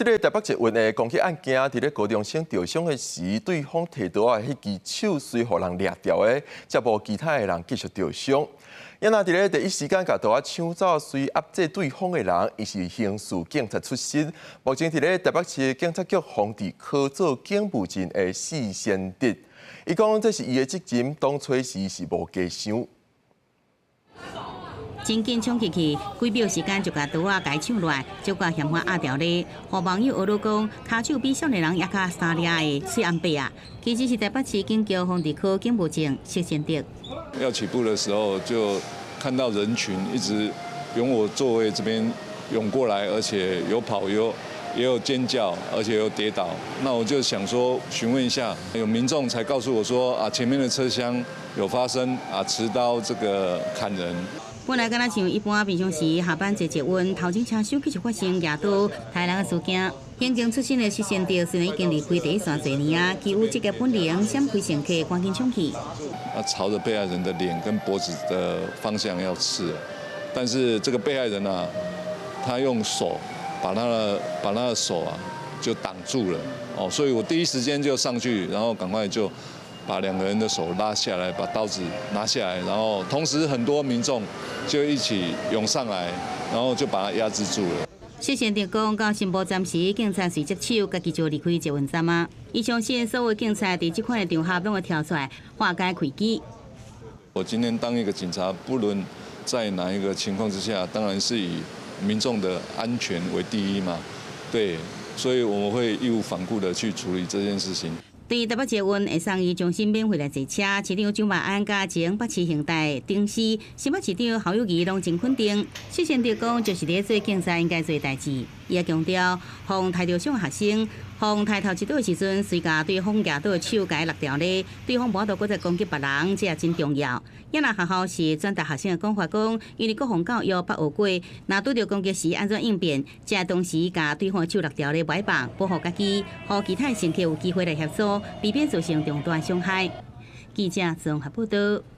这个台北捷运的攻击案件，伫咧高中生受伤的时，对方摕刀啊，迄支手随互人掠掉的，则无其他的人继续受伤。也那伫咧第一时间甲刀啊抢走，随压制对方的人，伊是刑事警察出身，目前伫咧台北市警察局防治科做警务证的施先德，伊讲这是伊的责任，当初时是无加想。 真紧冲进去，几秒时间就甲刀啊甲伊抢落来，结果嫌我压掉咧。互网友学了讲，骹手比少年人也较沙咧的碎安白啊，其实是台北市警局防治科警务证施先德。要起步的时候，就看到人群一直由我座位这边涌过来，而且有跑也有尖叫，而且有跌倒。那我就想说询问一下，有民众才告诉我说啊，前面的车厢有发生啊持刀这个砍人。 本来敢若像一般平常时下班坐捷运，头前车手继续发生举刀杀人的事件。刑警出身的施先德虽然已经离开第一线多年啊，其有这个本领，闪开乘客，赶紧冲去。朝着被害人的脸跟脖子的方向要刺，但是这个被害人啊，他用手把他的手啊就挡住了哦，所以我第一时间就上去，然后赶快就。 把两个人的手拉下来，把刀子拿下来，然后同时很多民众就一起涌上来，然后就把他压制住了。施先德讲，到新埔站时，警察随接手，家己就离开捷运站啊。伊相信所有警察伫这款的场合拢会跳出来化解危机。我今天当一个警察，不论在哪一个情况之下，当然是以民众的安全为第一嘛。对，所以我们会义无反顾的去处理这件事情。 对台北捷运会送伊重新免费来坐车，市长蒋万安甲前北市刑大顶司新北市长侯友宜拢真肯定。施先德讲，就是咧做警察应该做代志。伊也强调，防抬着伤学生，防抬头一刀的时阵，随甲对方举刀的手甲伊落掉咧，对方无法度搁再攻击别人，这也真重要。也那学校是转达学生的讲法讲，因为国防教育捌学过，若拄着攻击时安怎应变，才同时甲对方的手落掉咧，歹棒保护家己，互其他乘客有机会来协助。避免造成重大伤害。记者综合报道。